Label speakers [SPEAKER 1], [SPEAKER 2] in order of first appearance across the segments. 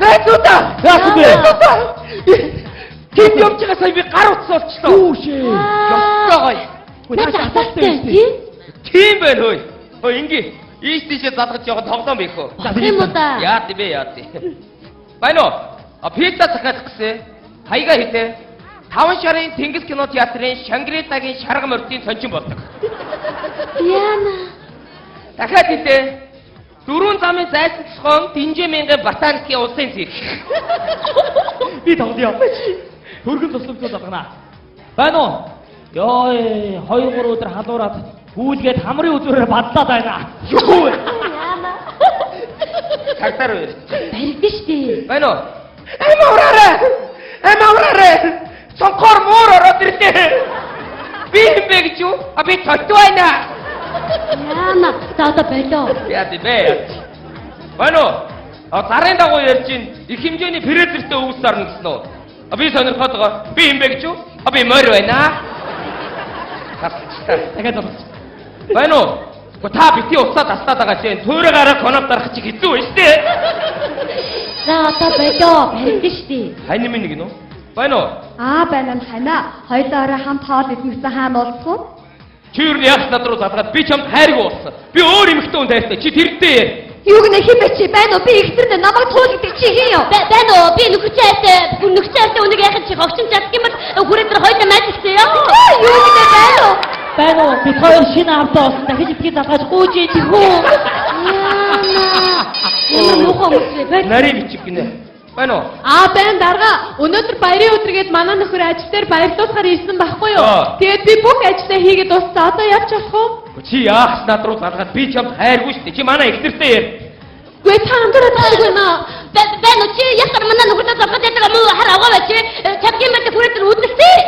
[SPEAKER 1] найзуудаа. Найзуудаа. Тэнд явж байгаа сая би гар утас болчихлоо.
[SPEAKER 2] Юу шээ?
[SPEAKER 1] Ёстогоо.
[SPEAKER 3] Наач асаалтай тийм?
[SPEAKER 1] Тийм байна хөөе. Хөөе ингээ. Ийш тийшээ залгаж явах тоглоом байх уу?
[SPEAKER 3] Тийм уу да.
[SPEAKER 1] Яа тийм бэ яа тийм. Байна уу? Пицца захиалах гэсэн. Хаяга хитэ. 5 шарын Тэнгис кино театрын Шангрилагийн шарга мордын сончин болдог.
[SPEAKER 3] Яна.
[SPEAKER 1] Дахиад хитэ. 4 замын зайлсхион Динжэмэнгэ ботаникийн улсын зэрэг.
[SPEAKER 2] Би тоглоё. Хөргөн тусламжууд авгана. Байна уу? Ёо, 2-3 өдөр халуураад гүйлгээд хамрын үзүүрээр бадлаад байна. Юу вэ?
[SPEAKER 3] Яна.
[SPEAKER 1] Цагтаар үер.
[SPEAKER 3] Баригдэн штэ.
[SPEAKER 1] Байна уу? Амаараа. Сонкор муур ороод ирлээ. Би хэмбэ гэж юу? Би толтой байна.
[SPEAKER 3] Яна. За болоо.
[SPEAKER 1] Яа тийм бэ? Байна уу? Зарын дагуу ярьж ин их хэмжээний фрезертэй өвс сарна гэсэн үү? Би сонирхоод байгаа. Би хэмбэ гэж юу? Би морь байна.
[SPEAKER 2] Дахиад бол.
[SPEAKER 1] Байна уу? Та бити уцаад тастаад байгаа чинь төөрөөгаараа коноб дарах чи хэцүү байна шүү дээ.
[SPEAKER 3] За болоо. Баригдэн штэ.
[SPEAKER 1] Хань минь нэг нь үү? Байна уу?
[SPEAKER 4] Байна нь хана. Хоёулаа хамт хоол идмэгсэн хаана болцох вэ?
[SPEAKER 1] Чи юу яах над руу залгаад би чамд хайрг уулсан. Би өөр эмэгтэй хүн тайлтай. Чи тэрдээ.
[SPEAKER 4] Юуг нэ химэ чи байна уу? Би ихтэрнэ намайг туул гэдэг чи хин юу?
[SPEAKER 3] Байна уу? Би нөхцөлтэй үнэг яхад чи хогчин чаддаг юм бол хүрээдэр хоёулаа майж ихтэй ёо.
[SPEAKER 4] Юуг нэ байна уу?
[SPEAKER 2] Байна уу? Бид хоёр шинэ автаа олсон. Дахиж итгэж залгаж гүйж идэггүй.
[SPEAKER 3] Яна муухай мөсрээ байна.
[SPEAKER 1] Нарийн бичиг гинэ. Байна уу?
[SPEAKER 4] Байна дарга. Өнөөдөр баярын өдргээд манай нөхөр ажил дээр баярлуулахаар ирсэн байхгүй юу?
[SPEAKER 1] Аа.
[SPEAKER 4] Тэгээд би бүх ажилаа хийгээд дууссан. Одоо явж болох уу?
[SPEAKER 1] Чи яах над руу залгаад би чамд хайргүй шүү дээ. Чи манай ихнэртэй яар.
[SPEAKER 4] Гүй та хамтраад тааргүй наа.
[SPEAKER 3] Байна уу? Чи ясаар манай нөхөртөө залгаж байдаг юм уу? Хараагаа байж. Чамгийн мэт хүрээдэр үднэсэй.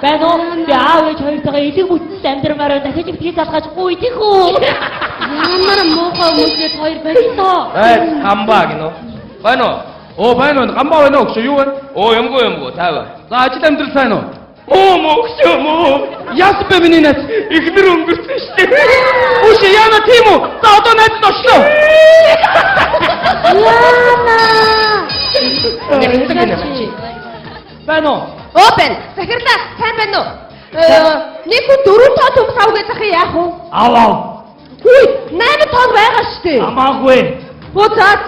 [SPEAKER 2] Байна уу? Би аав ээж хоёртойгоо элэг бүтэн амьдрмаараа дахиж итгэж залгаж гүйдэхүү.
[SPEAKER 3] Ямар муухай мөсрээ хоёр болоо.
[SPEAKER 1] Хамбаа гинөө. Байна уу?
[SPEAKER 5] Байна уу? Гамбаа байна уу? Юу вэ?
[SPEAKER 1] Юмгүй таава.
[SPEAKER 5] За ажил амьдрал сайн уу?
[SPEAKER 1] Мөкшөө.
[SPEAKER 5] Яс бэ миний найз?
[SPEAKER 1] Ихнэр өнгөрсөн шүү дээ.
[SPEAKER 5] Үгүй яана тийм үү? За одоо найз очлоо.
[SPEAKER 2] Байна уу?
[SPEAKER 4] Байна. Захирлаа сайн байна уу? Нэг хүн 4 тоо төмс авах гэж яах вэ?
[SPEAKER 2] Аваа.
[SPEAKER 4] Хүй 8 тоо байгаа шүү дээ.
[SPEAKER 2] Амаагүй.
[SPEAKER 4] Бузаад.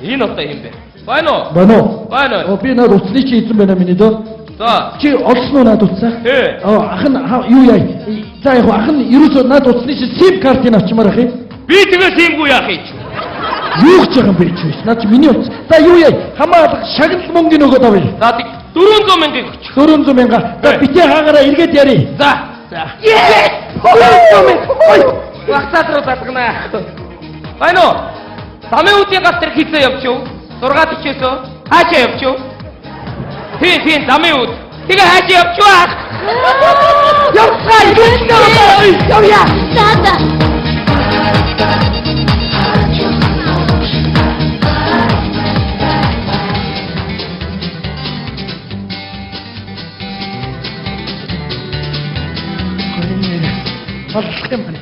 [SPEAKER 1] Энэ одоо юм бэ? Байна уу?
[SPEAKER 5] Байна уу? Би над утасны чи эзэн байна миний дөө.
[SPEAKER 1] За.
[SPEAKER 5] Чи олсон уу над утсаа?
[SPEAKER 1] Ээ.
[SPEAKER 5] Ах нь юу яа? За яг ах нь ерөөсөө над утасны чи SIM картыг авчмаар ах юм.
[SPEAKER 1] Би тэгээ тиймгүй яах юм.
[SPEAKER 5] Юу гэж байгаа юм бэ чи? Наад чи миний утас. За юу яа? Хамаалах шагнал мөнгөний өгөөд авъя.
[SPEAKER 1] За 400 мянга өгч.
[SPEAKER 5] 400 мянга. За битээ хаагаараа эргээд ярий.
[SPEAKER 1] За. Yes! 400 мянга. Багтаад руу залгана. Байна уу? Замын үдийн гал дээр хийцээ явчих. 6 тичээсөө хаашаа явчих. Тийм замын үд. Тэгээ хаашаа явчих. Явъя.
[SPEAKER 3] За.
[SPEAKER 5] Аллах юм байна.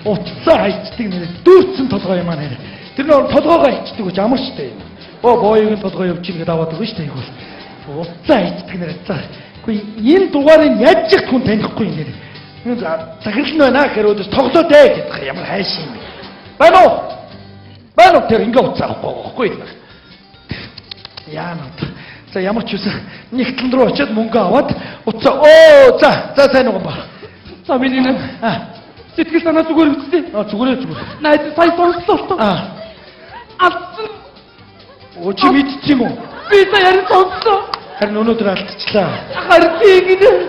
[SPEAKER 5] Утсаа хайчдаг нэр дүүрсэн толгой юм аа нэр. Тэр нөр толгойгоо хайчдаг гэж амар штэ. Боёгийн толгой явчих гээд аваад байгаа штэ яг бол. Утсаа хайчдаг нэр. За. Гэхдээ энэ дугаарыг яаж ч хүн танихгүй юм нэр. Энэ захирал нь байна гэхээр өдөөс тоглоо дээ гэдэг ямар хайш юм бэ. Байна уу тэр ингээ утсаа авахгүй. Яа нэ. За ямар ч үсэн нэгтлэн рүү очиод мөнгө аваад утсаа за сайн уу ба.
[SPEAKER 2] За миний нэ. Сэтгэл санаа зүгээр үсттэй.
[SPEAKER 5] Зүгээр.
[SPEAKER 2] Найз сая сонслоо. Алдсан.
[SPEAKER 5] Чи мэдчих юм уу?
[SPEAKER 2] Би сая ярин сонслоо.
[SPEAKER 5] Харин өнөөдөр алдчихлаа.
[SPEAKER 2] Харин тийм ээ.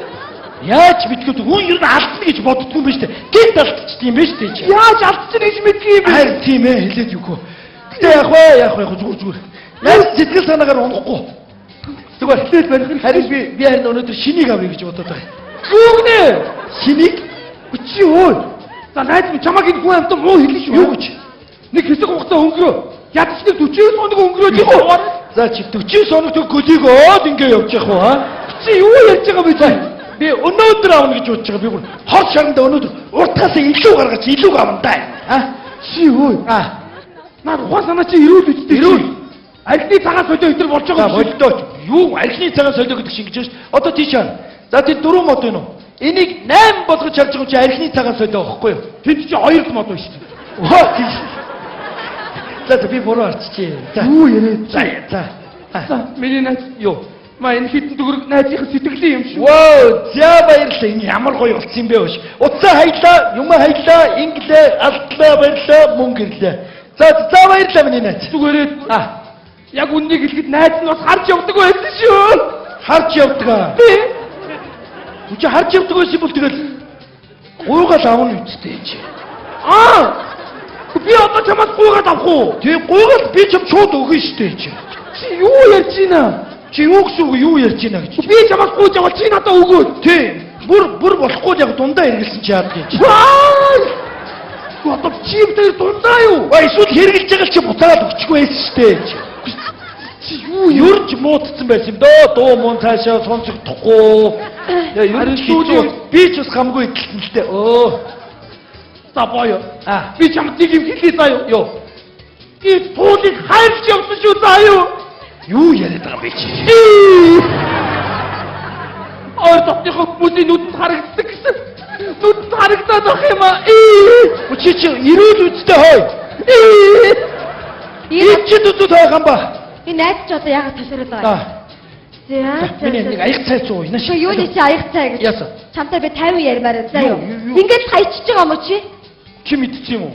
[SPEAKER 5] Яаж мэдгүй хүн ер нь алдсан гэж боддгүй юм ба штэ. Гинт алдчихсан юм ба штэ чи.
[SPEAKER 2] Яаж алдсан гэж мэдгүй юм бэ?
[SPEAKER 5] Харин тийм ээ хэлээд юугүй. Гэтэ яг зүгээр. Яаж сэтгэл санаагаар унахгүй. Зүгээр барих. Харин би харин өнөөдөр шинийг авъя гэж бодоод байгаа.
[SPEAKER 2] Юу гэнэ?
[SPEAKER 5] Шинийг? Чи өө.
[SPEAKER 2] За найз минь чамаг энэ хүн амт муу хэлнэ шүү.
[SPEAKER 5] Юу гэж?
[SPEAKER 2] Нэг хэсэг хугацаа өнгөрөө. Ядч нэг 40 хоног өнгөрөөж байгаа.
[SPEAKER 5] За чи 40 хоног төг гөлийг оод ингэ явж явах уу?
[SPEAKER 2] Чи юу ярьж байгаа бэ?
[SPEAKER 5] Би Би өнөөдөр авна гэж бодож байгаа. Би бүр хор шаранда өнөөдөр уртгаас илүү гаргаж илүү авна да. Чи юу?
[SPEAKER 1] Наад ухаан санаа чи ирүүл үсттэй. Ирүүл. Альны цагаан солио өдр болж байгаа юм шиг.
[SPEAKER 5] Болдооч. Юу альны цагаан солио гэдэг шиг гэж байна. Одоо тийч хаа. За тий 4 мод байна уу? Энийг 8 болгож харж байгаа чи архины цагаан солио байхгүй юу?
[SPEAKER 1] Тэнд чи 2 мод байна шүү дээ.
[SPEAKER 5] Оо тийч. За би буруу арччихъя. За.
[SPEAKER 1] Юу яриад чи?
[SPEAKER 5] За.
[SPEAKER 1] За, миний найз юу? Маа энэ хитэн төгрөг найзынхаа сэтгэлийн юм шүү.
[SPEAKER 5] Вау, за баярлалаа. Энэ ямар гоё болсон юм бэ өш. Утсаа хаялаа, юм хаялаа, инглээ, алдлаа баярлалаа, мөнгө ирлээ. За баярлалаа миний найз.
[SPEAKER 1] Зүгээрээ яг үннийг хэлэхэд найз нь бас харж явдаг байсан шүү.
[SPEAKER 5] Харж явдаг аа.
[SPEAKER 1] Тий.
[SPEAKER 5] Үгүй харж явдаг байсан бол тэгэл гуйгаад авна үсттэй чи.
[SPEAKER 1] Би одоо чамаас гуйгаад авах уу?
[SPEAKER 5] Тий гуйгаад би чам шууд өгнө штэ чи.
[SPEAKER 1] Чи юу ярьж байна?
[SPEAKER 5] Чи юу гэсэн үг юу ярьж байна гэж.
[SPEAKER 1] Би чамаас гуйж аваад чи надад өгөөд.
[SPEAKER 5] Тий. Бүр болохгүй яг дундаа эргэлсэн чи яадаг юм чи.
[SPEAKER 1] Одоо чивтэй дундаа юу?
[SPEAKER 5] Эсвэл хэрглэж байгаа чи буцаад өгчихгүй байсан штэ чи. Чи юу ерж муудсан байсан юм дөө дуу муу цаашаа сонсогдохгүй. Яа ер нь би ч бас хамгүй идэлсэн л дээ.
[SPEAKER 1] За боё. Би чамд нэг юм хэлээ заа юу? Би туулыг хайрч явсан шүү заа юу?
[SPEAKER 5] Юу яриад байгаа бэ чи?
[SPEAKER 1] Ордотныхоо бүсийн нүдэнд харагддаг гэсэн. Нүдэнд харагдаад ах юм аа.
[SPEAKER 5] Чи ирүүл үсттэй хой. Чи дүд байгаа юм ба.
[SPEAKER 4] Энэ найз ч одоо яагаад талархаад байгаа юм? За.
[SPEAKER 5] Миний нэг аяг цай цуу байна
[SPEAKER 4] Чи юуны чи аяг цай гэж?
[SPEAKER 5] Яасан?
[SPEAKER 4] Чамтай би 50 ярмаар байна заа юу?
[SPEAKER 5] Юу?
[SPEAKER 4] Ингээд хайчиж байгаа юм уу чи?
[SPEAKER 5] Чи мэдчих юм уу?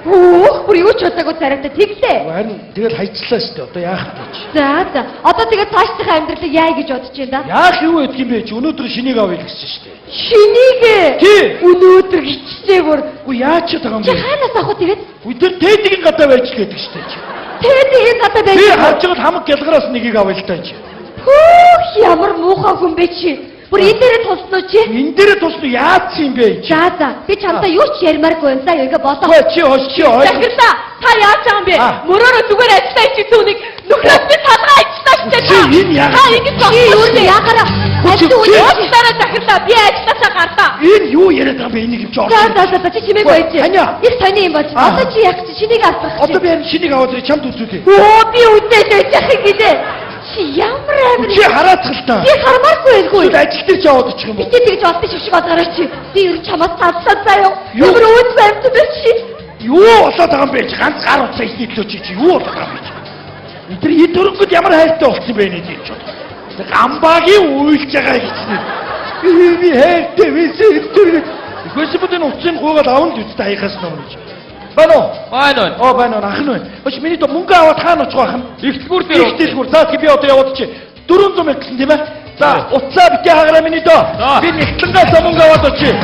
[SPEAKER 4] Бүр юу ч удаагүй царайтай тэглээ.
[SPEAKER 5] Харин тэгэл хайцлаа шүү дээ. Одоо яах вэ чи?
[SPEAKER 4] За. Одоо тэгээд цаашдын амьдралыг яа гэж бодож байна да?
[SPEAKER 5] Яах юу гэдэг юм бэ чи? Өнөөдөр шинийг авъя гэсэн шүү дээ.
[SPEAKER 4] Шинийг
[SPEAKER 5] Тий.
[SPEAKER 4] өнөөдөр хичээгээр
[SPEAKER 5] Үгүй яач байгаа юм
[SPEAKER 4] чи
[SPEAKER 5] бэ?
[SPEAKER 4] хаанаас авах вэ тэгээд?
[SPEAKER 5] Үгүй тэр тээдгийн гадаа байж л гэдэг шүү дээ чи.
[SPEAKER 4] Тэгээд энэ надад байж.
[SPEAKER 5] Би харж байгаа хамаг гялгараас нэгийг авъя л таа чи.
[SPEAKER 4] Ямар муухай хүн бэ чи? Бүр энэ дээрээ тусноо чи?
[SPEAKER 5] Энэ дээр тусна яац юм бэ чи?
[SPEAKER 4] За. Би чамтай юу ч ярмааргүй байна. За ингээ болоо.
[SPEAKER 5] Үгүй чи хоош.
[SPEAKER 3] Захирлаа та яаж байгаа юм бэ? Мөрөөрөө зүгээр ажиллаа чи түүнийг нөхрөөс би талгаа ажиллаа штэ та.
[SPEAKER 5] Чи энэ яагаад?
[SPEAKER 3] Та ингэж
[SPEAKER 4] Чи юу нэ яхаараа? Ажил үйл
[SPEAKER 3] Уучлаарай захирлаа би ажилласаа гарлаа.
[SPEAKER 5] Энэ юу яриад байгаа юм бэ? Энийг юм чи орсон.
[SPEAKER 4] За чи чимээг байж.
[SPEAKER 5] Таня.
[SPEAKER 4] Их сони юм болж. Одоо чи яг чи шинийг авах.
[SPEAKER 5] Одоо би энэ шинийг аваад чамд үзүүлээ.
[SPEAKER 4] Би үдээд яхих гэлээ. Чи ямар амир.
[SPEAKER 5] Чи хараацгал та.
[SPEAKER 4] Би хармааргүй байлгүй.
[SPEAKER 5] Чи ажил дээр ч аваад очих юм
[SPEAKER 4] Би
[SPEAKER 5] уу?
[SPEAKER 4] тэгж олдсон шиг бодгороо чи. Би ер чамаас тааслаа заяа.
[SPEAKER 5] Юу?
[SPEAKER 4] Ямар өөд барьд бэ чи?
[SPEAKER 5] Юу болоод байгаа юм бэ? Ганц гар утсаа ихнэглөө чи юу болоод байгаа юм бэ? Эдгээр энэ төрөнгөд ямар хайртай болсон бэ нэ гэж бод. Гамбагийн уйлж байгаа гэсэн. Би хайртай байсан энэ. Гэхдээ энэ утсын гуугаад авна л үстэй хаягаас нөмөж. Бано. Бано ахын байна. Өч миний то мөнгө аваад хаана очих байх юм?
[SPEAKER 1] Ихтгүүр дээр.
[SPEAKER 5] Ихтгүүр. За би одоо яваад чи 400 мянга гэсэн тийм ээ. За утсаа битээ хагараа миний доо. Би нэгтлэнгээс мөнгө аваад очие.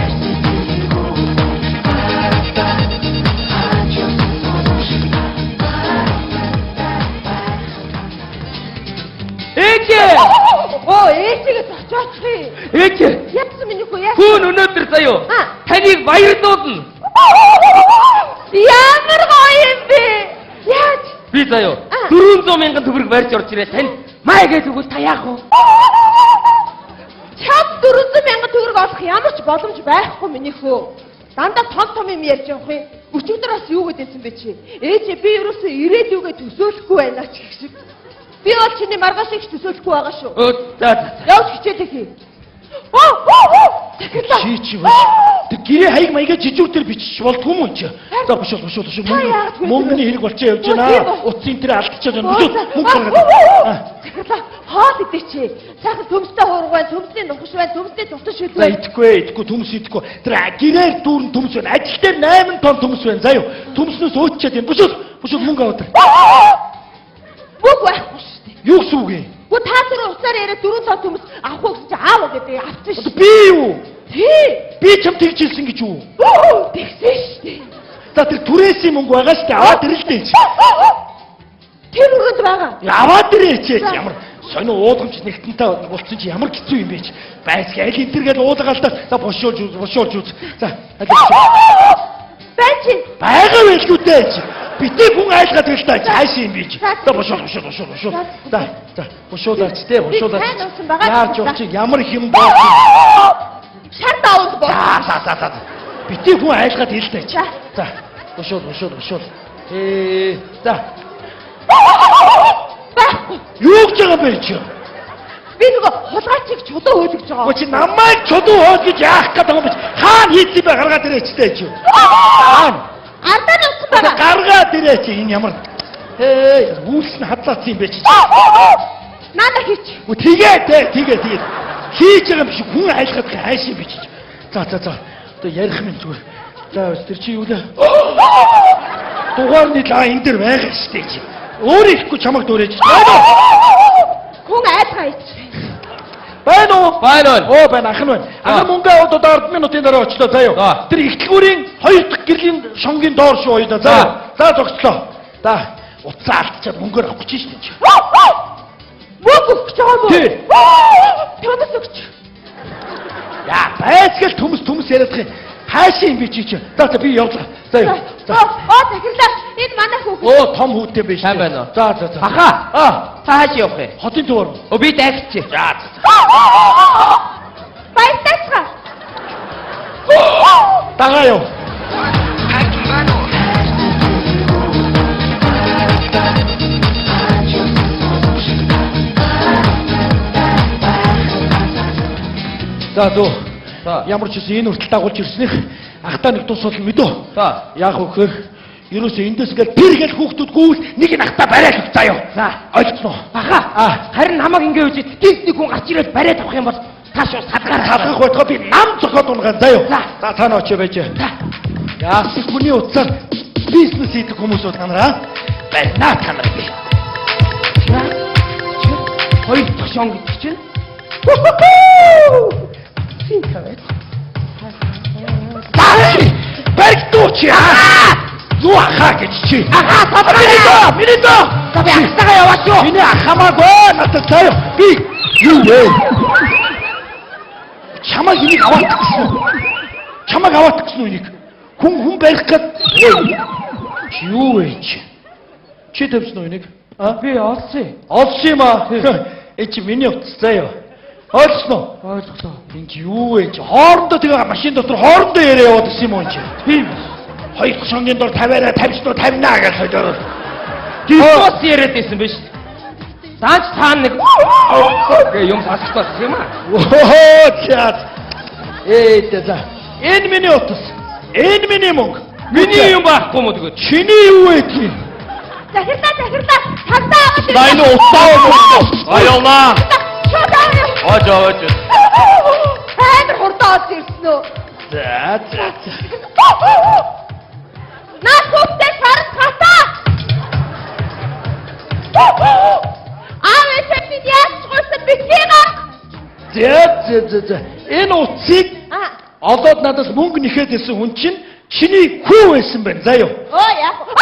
[SPEAKER 5] Ээжээ
[SPEAKER 4] зочоочих.
[SPEAKER 1] Ээжээ.
[SPEAKER 4] Япсан миний хүү яа.
[SPEAKER 1] Хүн өнөөдөр заяо. Таныг баярлуулна.
[SPEAKER 4] Ямар гоё юм бэ? Яаж?
[SPEAKER 1] Би заяо 400 мянган төгрөг барьж орж ирээ. Танд маа гэж өгвөл та яах вэ?
[SPEAKER 4] Чам 400 мянган төгрөг олох ямар ч боломж байхгүй миний хүү. Дандаа том юм ярьж явах юм. Өчигдөр бас юу гэдээсэн бэ чи? Ээжээ би ерөөсөө ирээдүгээ төсөөлөхгүй байна ч гэх шиг. Би бол чиний маргаашиг төсөөлөхгүй байгаа шүү.
[SPEAKER 1] За.
[SPEAKER 4] Явж хичээлээ хий.
[SPEAKER 5] Чи биш. Тэг гэрээ хаяг маяга жижүүртэр бичиж болдгүй юм чи. За биш. Мөнгөний хэрэг болчихоо явж байна. Утсын тэр алдчихад байна. Мөнгө гаргаад.
[SPEAKER 4] Хоол идэх чи. Сайхан төмстэй хуурга байна, төмсний нухаш байна, төмсний туташ шүд
[SPEAKER 5] За
[SPEAKER 4] байна.
[SPEAKER 5] идэхгүй төмс идэхгүй. Тэр гэрээр дүүрэн төмс байна. Ажил дээр 8 тонн төмс байна. Заа юу. Төмснөөс өөччээд байна. Биш мөнгө аваад.
[SPEAKER 4] Мөнгө байхгүй шүү дээ.
[SPEAKER 5] Юу гэсэн үг юм?
[SPEAKER 4] Гү та тэр уцаар яриа 4 тонн төмс авах уу гэж аав гэдэг авчихсан шүү.
[SPEAKER 5] Би юу?
[SPEAKER 4] Тий.
[SPEAKER 5] Би чам тэгжилсэн гэж юу?
[SPEAKER 4] Тэгсэн шүү дээ.
[SPEAKER 5] За тэр түрээсийн мөнгө байгаа шүү дээ. Аваад ирэлтэй чи.
[SPEAKER 4] Тэр өрөөнд байгаа.
[SPEAKER 5] Аваад ирээч ямар сонио уулгамж нэгтэнтэй болцсон чи ямар хэцүү юм бэ чи. Байсг аль энтергээл уулгаал та. За бошоолж үз. За
[SPEAKER 4] Бач.
[SPEAKER 5] байгаа байлгүй дээ чи. битээ хүн айлгаад байл та цааш юм бич. За бошоо. За бошоолаач те бошоолаач.
[SPEAKER 4] Сайн уусан байгаа.
[SPEAKER 5] Яаж явах чи ямар хэм боо.
[SPEAKER 4] Шар даавал боо.
[SPEAKER 5] За. Битээ хүн айлгаад хэлтэй чи.
[SPEAKER 4] За.
[SPEAKER 5] За бошоол. За.
[SPEAKER 4] Байхгүй.
[SPEAKER 5] Юу гэж байгаа бэ чи?
[SPEAKER 4] Би нөгөө хулгайчийг чулуу хөөлгөж байгаа.
[SPEAKER 5] Өө чи намайг чулуу хоол гэж яах гэдэг юм бэ? Хаана хийцээ бэ гаргаад ирээчтэй чи. Хаана?
[SPEAKER 4] Ардаа нь утсан байгаа.
[SPEAKER 5] Гаргаад ирээч энэ ямар. Үйлс нь хадлаацсан юм бэ чи.
[SPEAKER 4] Наада хийч.
[SPEAKER 5] Өө тэгээ. Хийж байгаа юм биш хүн айлгаад хайш юм биш. За. Одоо ярих юм зүгээр. За тэр чи юу лээ? Дугаарны лаа энэ дэр байгаа штэ чи. Өөрөө ихгүй чамаг дуурайж.
[SPEAKER 4] Хүн айлгаа ич.
[SPEAKER 5] Байна уу?
[SPEAKER 1] Байна.
[SPEAKER 5] Оо байна ахын байна. Ахын мөнгө одоо 10 минутын дараа очлоо заяа.
[SPEAKER 1] За.
[SPEAKER 5] Тэр ихтлгүүрийн 2 дахь гэрлийн шонгийн доор шүү хоёулаа. За зогслоо. За уцаа алдчихад мөнгөөр авах гэж штэ чи.
[SPEAKER 4] Мөнгө өгч байгаа мó.
[SPEAKER 5] Тий.
[SPEAKER 4] Төмөс өгч.
[SPEAKER 5] Яа байцгал төмөс яриадах юм. Хаашаа юм бэ чи. За би явлаа. Заяа.
[SPEAKER 4] Захирлаа. Энэ манай хүүхэд.
[SPEAKER 5] Оо том хүүтэй биш.
[SPEAKER 1] Сайн байна уу?
[SPEAKER 5] За.
[SPEAKER 1] Аха. Та хааш явах юм?
[SPEAKER 5] Хотын дуур.
[SPEAKER 1] Би дагч.
[SPEAKER 5] За.
[SPEAKER 4] Баяртайцгаа.
[SPEAKER 5] Дагаа яв. За дөө. Ямар ч үсэн энэ хүртэл дагуулж ирснэх ахтаа нэг тус бол мэдөө.
[SPEAKER 1] За.
[SPEAKER 5] Яах вэ гэхээр ерөөсөө эндээс ингээл тэр гэл хүүхдүүд гүүл нэг нь ахтаа бариад өгч заяа.
[SPEAKER 1] За.
[SPEAKER 5] Ойлгосноо.
[SPEAKER 1] Аха. Харин намайг ингээ үжиж гинт хүн гарч ирээд бариад авах юм бол тааш ус хадгаар
[SPEAKER 5] Хадгах байтугай би нам зохиод унгаан заяа.
[SPEAKER 1] За.
[SPEAKER 5] За та нөөч байж. Яасан хүний утсаар бизнес хийдэг хүмүүс бол танараа байна танар би.
[SPEAKER 1] Хоёр тошон гэдэг чинь.
[SPEAKER 5] Бэргтүүч юу ахаа гэж чи. Миний доо.
[SPEAKER 1] За би ахтагаа яваач юу?
[SPEAKER 5] Миний ахамаагүй надад заяа. Би юу вэ? Чамаг энийг аваад гэсэн үү? Чамаг аваад гэсэн үү энийг? Хүн барих гээд чи юу вэ чи? Чи төвсөн үү энийг?
[SPEAKER 1] Би олсон.
[SPEAKER 5] Олсон юм аа. Чи миний утас заяа. Ойлгосноо?
[SPEAKER 1] Ойлголоо.
[SPEAKER 5] Энд юу вэ чи? Хоорондоо тэгээ машин дотор хоорондоо яриа яваад гэсэн юм уу чи?
[SPEAKER 1] Тийм.
[SPEAKER 5] Хоёр шонгийн дор 50-аараа 50-сноо 50-наа гэж солиороо.
[SPEAKER 1] Дисбос яриад байсан биз. Даач цаана нэг гээ юм асуулт юм аа.
[SPEAKER 5] Оо чад. За. Энэ миний утас. Энэ миний мөнгө.
[SPEAKER 1] Миний юм байхгүй мó тэгээд.
[SPEAKER 5] Чиний юу вэ чи?
[SPEAKER 4] Захирлаа. Тагтаа аваад.
[SPEAKER 1] Дайно утаа. Аялла.
[SPEAKER 4] Шоудаа.
[SPEAKER 1] Ожооч.
[SPEAKER 4] Хайр хурдаа олж ирсэн үү?
[SPEAKER 5] За.
[SPEAKER 4] Наа хүүхдээ сард хатаа. Аваа бид яаж гойсон битгийгаа.
[SPEAKER 5] За. Энэ утсыг олоод надаас мөнгө нэхэд ирсэн хүн чинь чиний хүү байсан байна заяа.
[SPEAKER 4] Оо яах вэ?